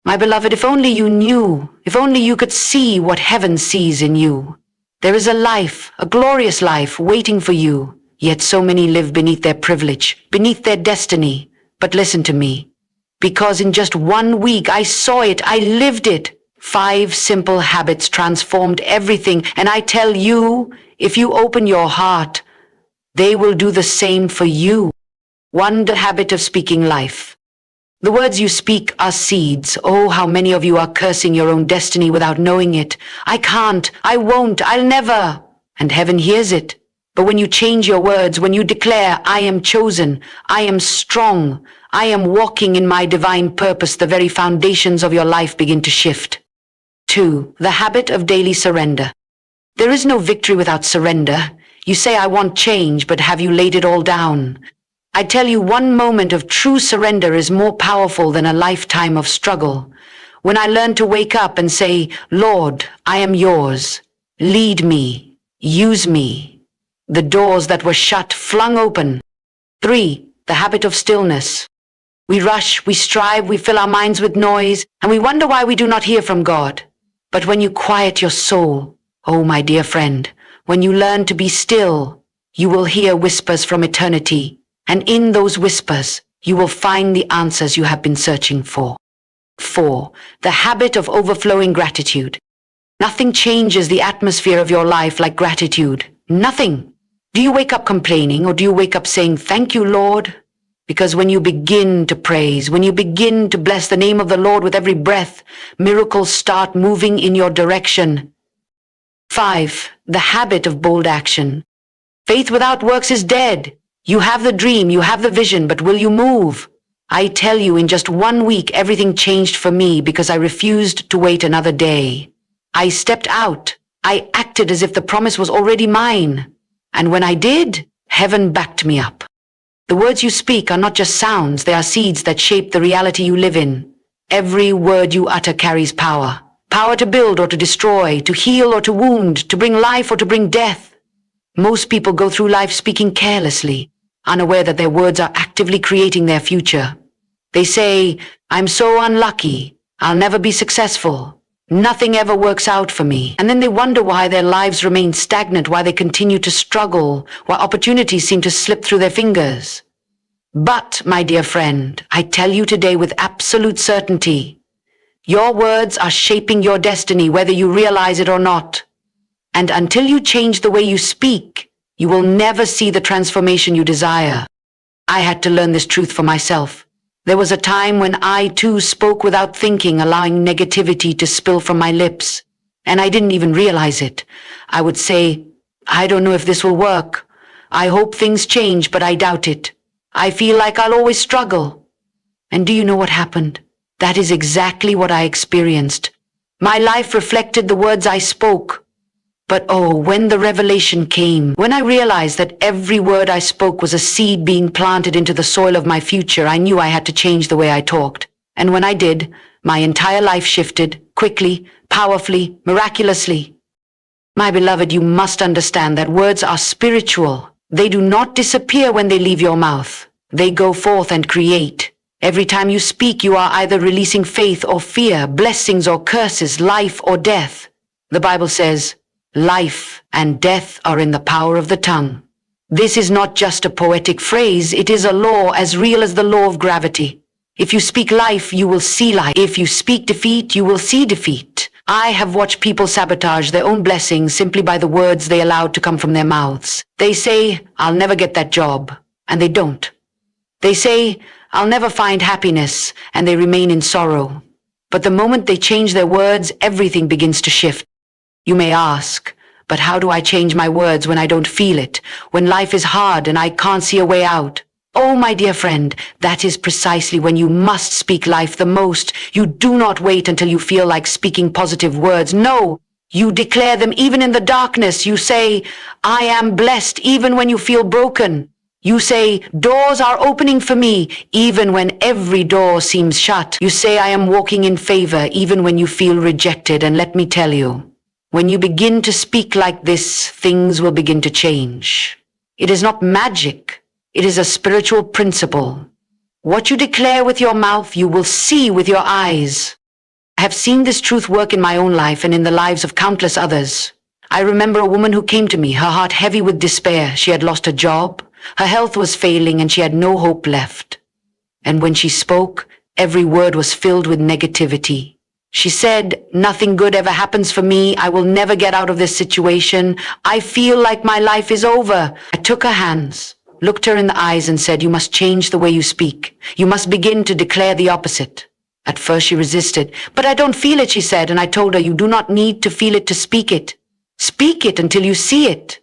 My beloved, if only you knew, if only you could see what heaven sees in you. There is a life, a glorious life, waiting for you, yet so many live beneath their privilege, beneath their destiny. But listen to me, because in just 1 week I saw it, I lived it. 5 simple habits transformed everything, and I tell you, if you open your heart, they will do the same for you. 1. The habit of speaking life. The words you speak are seeds. Oh, how many of you are cursing your own destiny without knowing it. I can't, I won't, I'll never. And heaven hears it. But when you change your words, when you declare, I am chosen, I am strong, I am walking in my divine purpose, the very foundations of your life begin to shift. 2. The habit of daily surrender. There is no victory without surrender. You say, I want change, but have you laid it all down? I tell you, 1 moment of true surrender is more powerful than a lifetime of struggle. When I learned to wake up and say, Lord, I am yours. Lead me. Use me. The doors that were shut flung open. 3. The habit of stillness. We rush, we strive, we fill our minds with noise, and we wonder why we do not hear from God. But when you quiet your soul, oh my dear friend, when you learn to be still, you will hear whispers from eternity. And in those whispers, you will find the answers you have been searching for. 4. The habit of overflowing gratitude. Nothing changes the atmosphere of your life like gratitude. Nothing. Do you wake up complaining, or do you wake up saying, thank you, Lord? Because when you begin to praise, when you begin to bless the name of the Lord with every breath, miracles start moving in your direction. 5. The habit of bold action. Faith without works is dead. You have the dream, you have the vision, but will you move? I tell you, in just 1 week, everything changed for me because I refused to wait another day. I stepped out. I acted as if the promise was already mine. And when I did, heaven backed me up. The words you speak are not just sounds, they are seeds that shape the reality you live in. Every word you utter carries power. Power to build or to destroy, to heal or to wound, to bring life or to bring death. Most people go through life speaking carelessly, unaware that their words are actively creating their future. They say, I'm so unlucky, I'll never be successful, nothing ever works out for me. And then they wonder why their lives remain stagnant, why they continue to struggle, why opportunities seem to slip through their fingers. But, my dear friend, I tell you today with absolute certainty, your words are shaping your destiny whether you realize it or not. And until you change the way you speak, you will never see the transformation you desire. I had to learn this truth for myself. There was a time when I too spoke without thinking, allowing negativity to spill from my lips. And I didn't even realize it. I would say, I don't know if this will work. I hope things change, but I doubt it. I feel like I'll always struggle. And do you know what happened? That is exactly what I experienced. My life reflected the words I spoke. But oh, when the revelation came, when I realized that every word I spoke was a seed being planted into the soil of my future, I knew I had to change the way I talked. And when I did, my entire life shifted, quickly, powerfully, miraculously. My beloved, you must understand that words are spiritual. They do not disappear when they leave your mouth. They go forth and create. Every time you speak, you are either releasing faith or fear, blessings or curses, life or death. The Bible says, life and death are in the power of the tongue. This is not just a poetic phrase, it is a law as real as the law of gravity. If you speak life, you will see life. If you speak defeat, you will see defeat. I have watched people sabotage their own blessings simply by the words they allowed to come from their mouths. They say, I'll never get that job, and they don't. They say, I'll never find happiness, and they remain in sorrow. But the moment they change their words, everything begins to shift. You may ask, but how do I change my words when I don't feel it, when life is hard and I can't see a way out? Oh, my dear friend, that is precisely when you must speak life the most. You do not wait until you feel like speaking positive words. No, you declare them even in the darkness. You say, I am blessed even when you feel broken. You say, doors are opening for me even when every door seems shut. You say, I am walking in favor even when you feel rejected. And let me tell you, when you begin to speak like this, things will begin to change. It is not magic. It is a spiritual principle. What you declare with your mouth, you will see with your eyes. have seen this truth work in my own life and in the lives of countless others. I remember a woman who came to me, her heart heavy with despair. She had lost her job, her health was failing, and she had no hope left. And when she spoke, every word was filled with negativity. She said, "Nothing good ever happens for me. I will never get out of this situation. I feel like my life is over." I took her hands, looked her in the eyes and said, "You must change the way you speak. You must begin to declare the opposite." At first she resisted. "But I don't feel it," she said, and I told her, "You do not need to feel it to speak it. Speak it until you see it."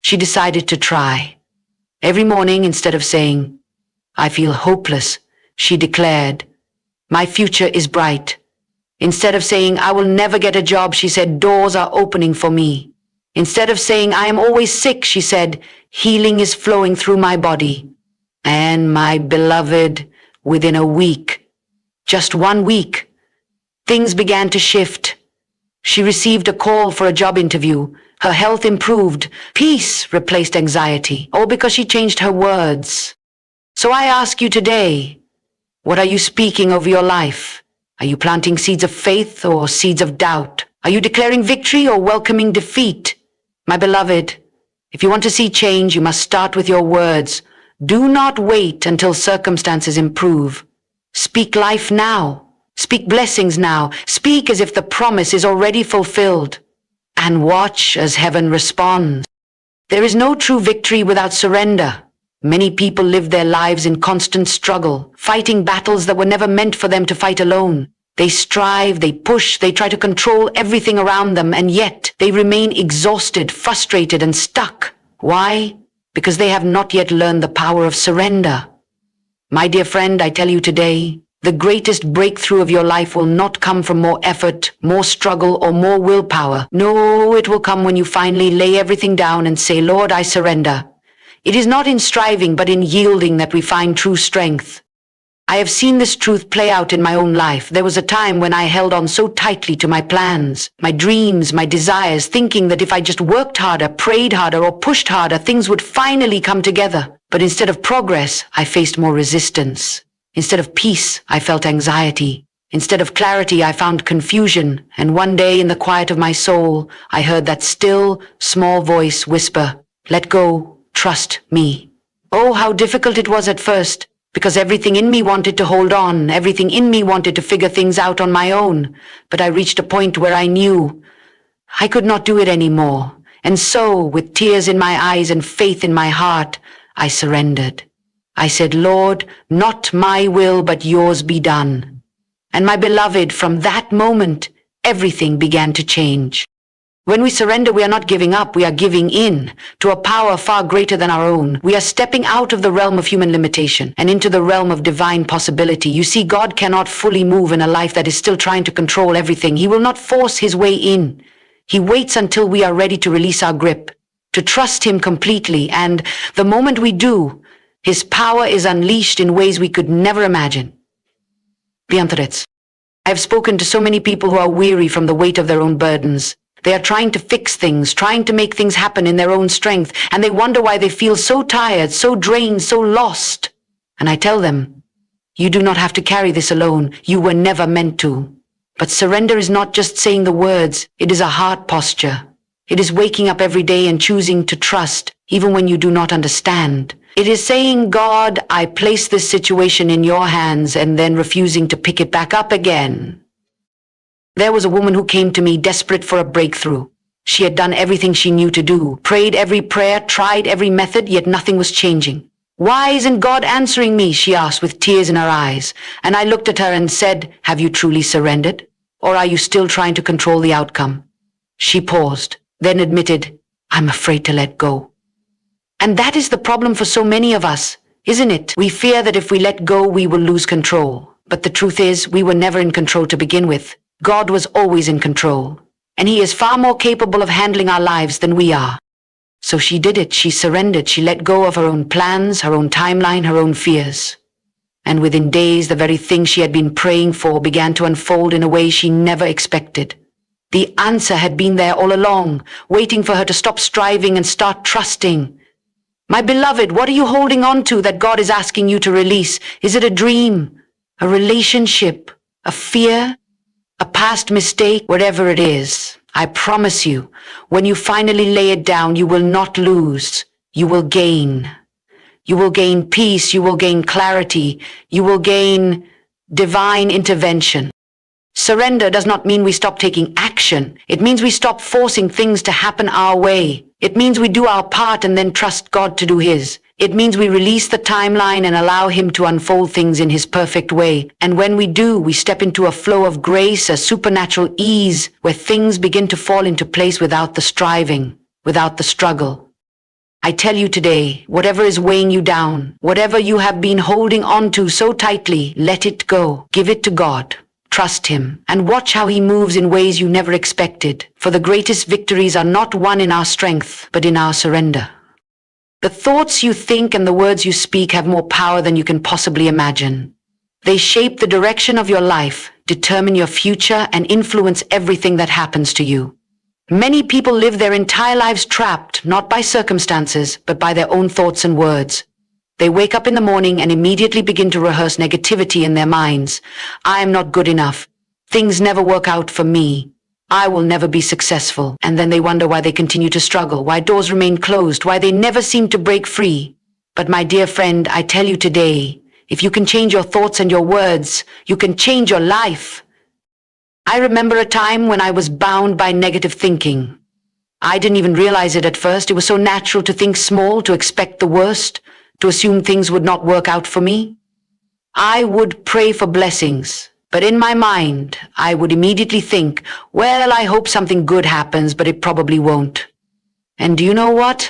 She decided to try. Every morning, instead of saying, "I feel hopeless," she declared, "My future is bright." Instead of saying, "I will never get a job," she said, "Doors are opening for me." Instead of saying, "I am always sick," she said, "Healing is flowing through my body." And my beloved, within a week, just 1 week, things began to shift. She received a call for a job interview. Her health improved. Peace replaced anxiety, all because she changed her words. So I ask you today, what are you speaking over your life? Are you planting seeds of faith or seeds of doubt? Are you declaring victory or welcoming defeat? My beloved, if you want to see change, you must start with your words. Do not wait until circumstances improve. Speak life now. Speak blessings now. Speak as if the promise is already fulfilled. And watch as heaven responds. There is no true victory without surrender. Many people live their lives in constant struggle, fighting battles that were never meant for them to fight alone. They strive, they push, they try to control everything around them, and yet they remain exhausted, frustrated, and stuck. Why? Because they have not yet learned the power of surrender. My dear friend, I tell you today, the greatest breakthrough of your life will not come from more effort, more struggle, or more willpower. No, it will come when you finally lay everything down and say, "Lord, I surrender." It is not in striving, but in yielding that we find true strength. I have seen this truth play out in my own life. There was a time when I held on so tightly to my plans, my dreams, my desires, thinking that if I just worked harder, prayed harder, or pushed harder, things would finally come together. But instead of progress, I faced more resistance. Instead of peace, I felt anxiety. Instead of clarity, I found confusion. And one day in the quiet of my soul, I heard that still, small voice whisper, "Let go. Trust me." Oh, how difficult it was at first, because everything in me wanted to hold on, everything in me wanted to figure things out on my own. But I reached a point where I knew I could not do it anymore. And so, with tears in my eyes and faith in my heart, I surrendered. I said, "Lord, not my will, but yours be done." And my beloved, from that moment, everything began to change. When we surrender, we are not giving up, we are giving in to a power far greater than our own. We are stepping out of the realm of human limitation and into the realm of divine possibility. You see, God cannot fully move in a life that is still trying to control everything. He will not force his way in. He waits until we are ready to release our grip, to trust him completely, and the moment we do, his power is unleashed in ways we could never imagine. Bientrets. I have spoken to so many people who are weary from the weight of their own burdens. They are trying to fix things, trying to make things happen in their own strength, and they wonder why they feel so tired, so drained, so lost. And I tell them, you do not have to carry this alone. You were never meant to. But surrender is not just saying the words, it is a heart posture. It is waking up every day and choosing to trust, even when you do not understand. It is saying, "God, I place this situation in your hands," and then refusing to pick it back up again. There was a woman who came to me desperate for a breakthrough. She had done everything she knew to do, prayed every prayer, tried every method, yet nothing was changing. "Why isn't God answering me?" she asked with tears in her eyes. And I looked at her and said, "Have you truly surrendered? Or are you still trying to control the outcome?" She paused, then admitted, "I'm afraid to let go." And that is the problem for so many of us, isn't it? We fear that if we let go, we will lose control. But the truth is, we were never in control to begin with. God was always in control, and he is far more capable of handling our lives than we are. So she did it. She surrendered. She let go of her own plans, her own timeline, her own fears. And within days, the very thing she had been praying for began to unfold in a way she never expected. The answer had been there all along, waiting for her to stop striving and start trusting. My beloved, what are you holding on to that God is asking you to release? Is it a dream, a relationship, a fear, a past mistake, whatever it is. I promise you, when you finally lay it down, you will not lose. You will gain. You will gain peace. You will gain clarity. You will gain divine intervention. Surrender does not mean we stop taking action. It means we stop forcing things to happen our way. It means we do our part and then trust God to do His. It means we release the timeline and allow Him to unfold things in His perfect way. And when we do, we step into a flow of grace, a supernatural ease, where things begin to fall into place without the striving, without the struggle. I tell you today, whatever is weighing you down, whatever you have been holding on to so tightly, let it go. Give it to God. Trust Him, and watch how He moves in ways you never expected. For the greatest victories are not won in our strength, but in our surrender. The thoughts you think and the words you speak have more power than you can possibly imagine. They shape the direction of your life, determine your future, and influence everything that happens to you. Many people live their entire lives trapped, not by circumstances, but by their own thoughts and words. They wake up in the morning and immediately begin to rehearse negativity in their minds. I am not good enough. Things never work out for me. I will never be successful. And then they wonder why they continue to struggle, why doors remain closed, why they never seem to break free. But my dear friend, I tell you today, if you can change your thoughts and your words, you can change your life. I remember a time when I was bound by negative thinking. I didn't even realize it at first. It was so natural to think small, to expect the worst, to assume things would not work out for me. I would pray for blessings, but in my mind, I would immediately think, well, I hope something good happens, but it probably won't. And do you know what?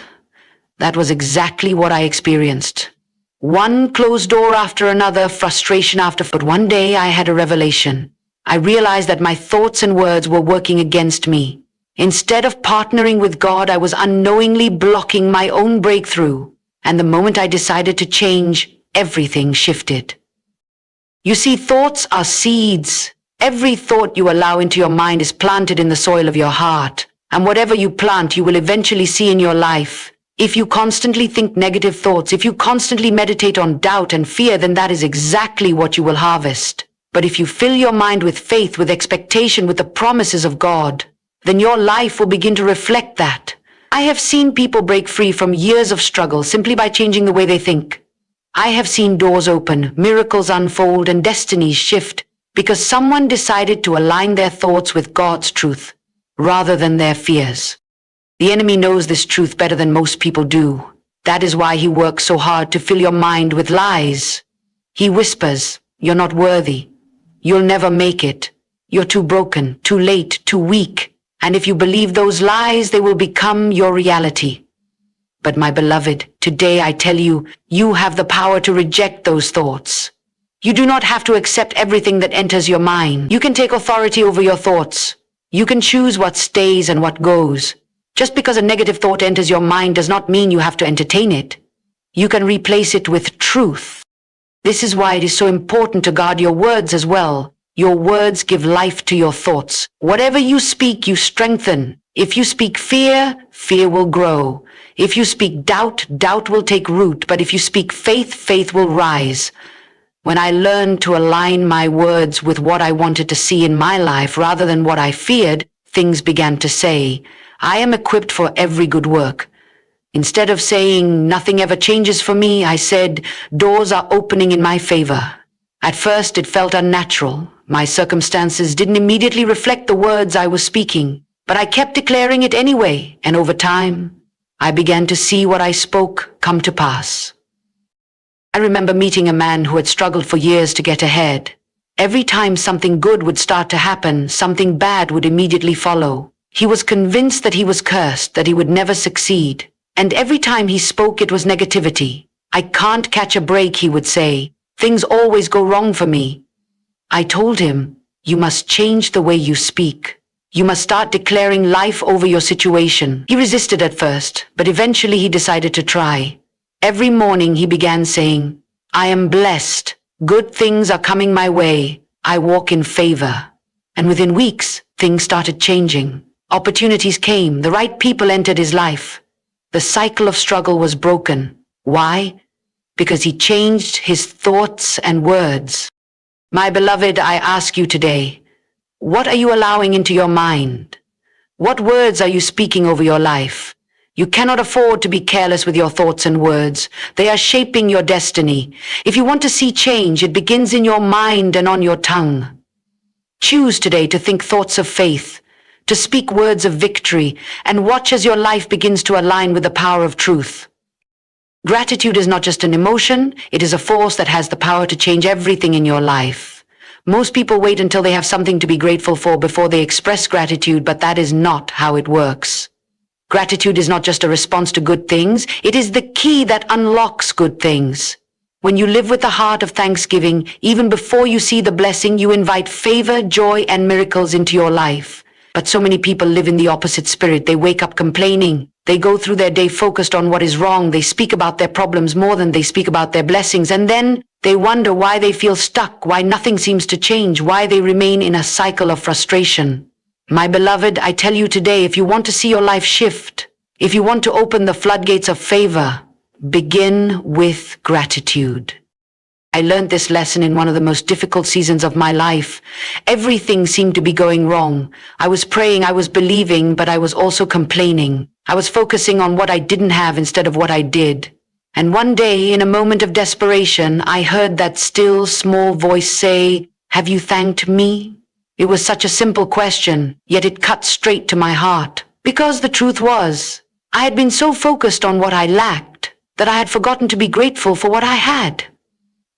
That was exactly what I experienced. One closed door after another, frustration after, but one day I had a revelation. I realized that my thoughts and words were working against me. Instead of partnering with God, I was unknowingly blocking my own breakthrough. And the moment I decided to change, everything shifted. You see, thoughts are seeds. Every thought you allow into your mind is planted in the soil of your heart. And whatever you plant, you will eventually see in your life. If you constantly think negative thoughts, if you constantly meditate on doubt and fear, then that is exactly what you will harvest. But if you fill your mind with faith, with expectation, with the promises of God, then your life will begin to reflect that. I have seen people break free from years of struggle simply by changing the way they think. I have seen doors open, miracles unfold, and destinies shift because someone decided to align their thoughts with God's truth rather than their fears. The enemy knows this truth better than most people do. That is why he works so hard to fill your mind with lies. He whispers, "You're not worthy. You'll never make it. You're too broken, too late, too weak." And if you believe those lies, they will become your reality. But my beloved, today I tell you, you have the power to reject those thoughts. You do not have to accept everything that enters your mind. You can take authority over your thoughts. You can choose what stays and what goes. Just because a negative thought enters your mind does not mean you have to entertain it. You can replace it with truth. This is why it is so important to guard your words as well. Your words give life to your thoughts. Whatever you speak, you strengthen. If you speak fear, fear will grow. If you speak doubt, doubt will take root. But if you speak faith, faith will rise. When I learned to align my words with what I wanted to see in my life rather than what I feared, things began to say, "I am equipped for every good work." Instead of saying, "Nothing ever changes for me," I said, "Doors are opening in my favor." At first, it felt unnatural. My circumstances didn't immediately reflect the words I was speaking, but I kept declaring it anyway, and over time, I began to see what I spoke come to pass. I remember meeting a man who had struggled for years to get ahead. Every time something good would start to happen, something bad would immediately follow. He was convinced that he was cursed, that he would never succeed. And every time he spoke, it was negativity. "I can't catch a break," he would say. "Things always go wrong for me." I told him, "You must change the way you speak. You must start declaring life over your situation." He resisted at first, but eventually he decided to try. Every morning he began saying, "I am blessed. Good things are coming my way. I walk in favor." And within weeks, things started changing. Opportunities came. The right people entered his life. The cycle of struggle was broken. Why? Because he changed his thoughts and words. My beloved, I ask you today, What are you allowing into your mind? What words are you speaking over your life? You cannot afford to be careless with your thoughts and words. They are shaping your destiny. If you want to see change, it begins in your mind and on your tongue. Choose today to think thoughts of faith, to speak words of victory, and watch as your life begins to align with the power of truth. Gratitude is not just an emotion, it is a force that has the power to change everything in your life. Most people wait until they have something to be grateful for before they express gratitude, but that is not how it works. Gratitude is not just a response to good things, it is the key that unlocks good things. When you live with the heart of thanksgiving, even before you see the blessing, you invite favor, joy, and miracles into your life. But so many people live in the opposite spirit. They wake up complaining. They go through their day focused on what is wrong. They speak about their problems more than they speak about their blessings. And then they wonder why they feel stuck, why nothing seems to change, why they remain in a cycle of frustration. My beloved, I tell you today, if you want to see your life shift, if you want to open the floodgates of favor, begin with gratitude. I learned this lesson in one of the most difficult seasons of my life. Everything seemed to be going wrong. I was praying, I was believing, but I was also complaining. I was focusing on what I didn't have instead of what I did. And one day, in a moment of desperation, I heard that still, small voice say, "Have you thanked me?" It was such a simple question, yet it cut straight to my heart. Because the truth was, I had been so focused on what I lacked that I had forgotten to be grateful for what I had.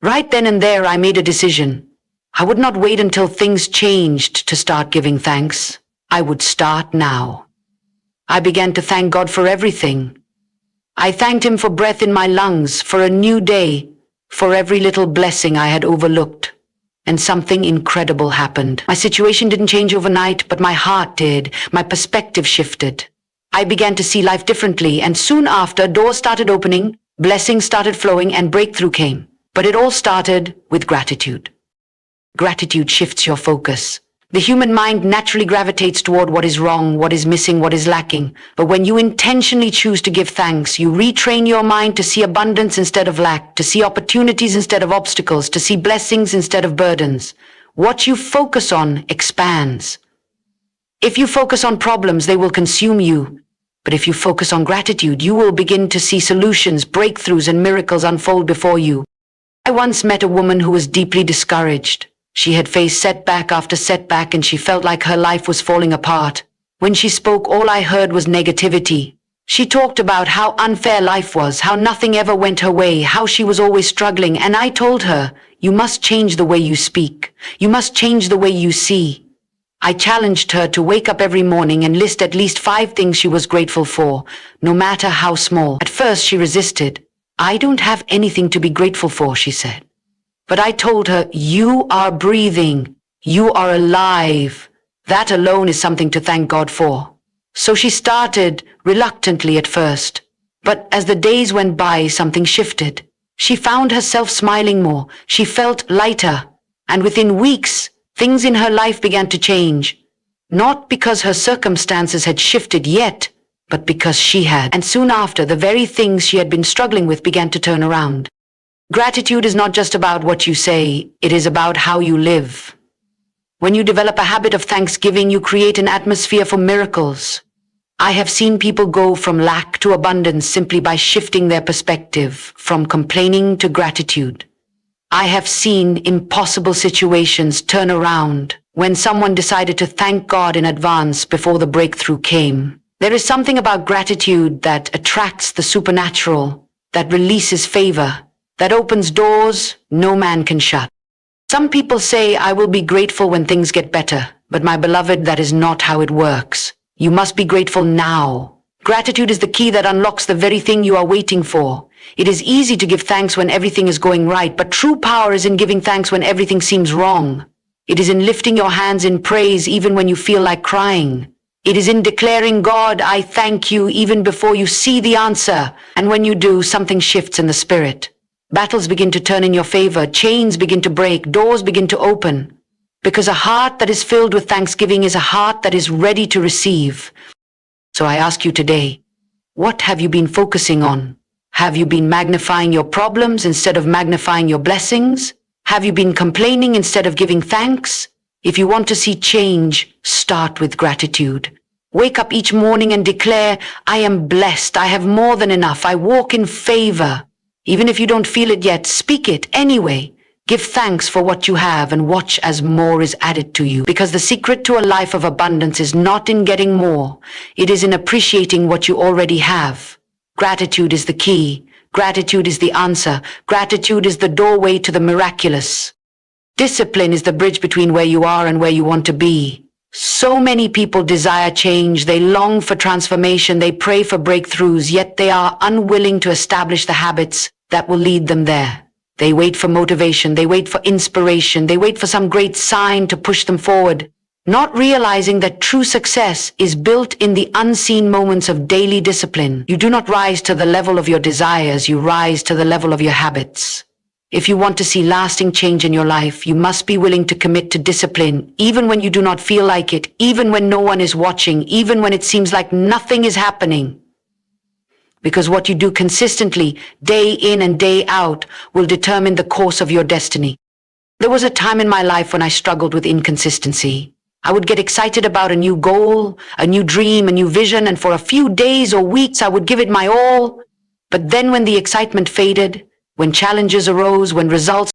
Right then and there, I made a decision. I would not wait until things changed to start giving thanks. I would start now. I began to thank God for everything. I thanked Him for breath in my lungs, for a new day, for every little blessing I had overlooked. And something incredible happened. My situation didn't change overnight, but my heart did. My perspective shifted. I began to see life differently, and soon after, doors started opening, blessings started flowing, and breakthrough came. But it all started with gratitude. Gratitude shifts your focus. The human mind naturally gravitates toward what is wrong, what is missing, what is lacking. But when you intentionally choose to give thanks, you retrain your mind to see abundance instead of lack, to see opportunities instead of obstacles, to see blessings instead of burdens. What you focus on expands. If you focus on problems, they will consume you. But if you focus on gratitude, you will begin to see solutions, breakthroughs, and miracles unfold before you. I once met a woman who was deeply discouraged. She had faced setback after setback, and she felt like her life was falling apart. When she spoke, all I heard was negativity. She talked about how unfair life was, how nothing ever went her way, how she was always struggling, and I told her, "You must change the way you speak. You must change the way you see." I challenged her to wake up every morning and list at least 5 things she was grateful for, no matter how small. At first she resisted. "I don't have anything to be grateful for," she said. But I told her, "You are breathing. You are alive. That alone is something to thank God for." So she started, reluctantly at first. But as the days went by, something shifted. She found herself smiling more. She felt lighter. And within weeks, things in her life began to change. Not because her circumstances had shifted yet, but because she had. And soon after, the very things she had been struggling with began to turn around. Gratitude is not just about what you say, it is about how you live. When you develop a habit of thanksgiving, you create an atmosphere for miracles. I have seen people go from lack to abundance simply by shifting their perspective, from complaining to gratitude. I have seen impossible situations turn around when someone decided to thank God in advance before the breakthrough came. There is something about gratitude that attracts the supernatural, that releases favor, that opens doors no man can shut. Some people say, "I will be grateful when things get better," but my beloved, that is not how it works. You must be grateful now. Gratitude is the key that unlocks the very thing you are waiting for. It is easy to give thanks when everything is going right, but true power is in giving thanks when everything seems wrong. It is in lifting your hands in praise even when you feel like crying. It is in declaring, "God, I thank you," even before you see the answer. And when you do, something shifts in the spirit. Battles begin to turn in your favor, chains begin to break, doors begin to open. Because a heart that is filled with thanksgiving is a heart that is ready to receive. So I ask you today, what have you been focusing on? Have you been magnifying your problems instead of magnifying your blessings? Have you been complaining instead of giving thanks? If you want to see change, start with gratitude. Wake up each morning and declare, I am blessed, I have more than enough, I walk in favor. Even if you don't feel it yet, speak it anyway. Give thanks for what you have and watch as more is added to you. Because the secret to a life of abundance is not in getting more. It is in appreciating what you already have. Gratitude is the key. Gratitude is the answer. Gratitude is the doorway to the miraculous. Discipline is the bridge between where you are and where you want to be. So many people desire change, they long for transformation, they pray for breakthroughs, yet they are unwilling to establish the habits that will lead them there. They wait for motivation, they wait for inspiration, they wait for some great sign to push them forward, not realizing that true success is built in the unseen moments of daily discipline. You do not rise to the level of your desires, you rise to the level of your habits. If you want to see lasting change in your life, you must be willing to commit to discipline, even when you do not feel like it, even when no one is watching, even when it seems like nothing is happening. Because what you do consistently, day in and day out, will determine the course of your destiny. There was a time in my life when I struggled with inconsistency. I would get excited about a new goal, a new dream, a new vision, and for a few days or weeks I would give it my all. But then when the excitement faded, when challenges arose, when results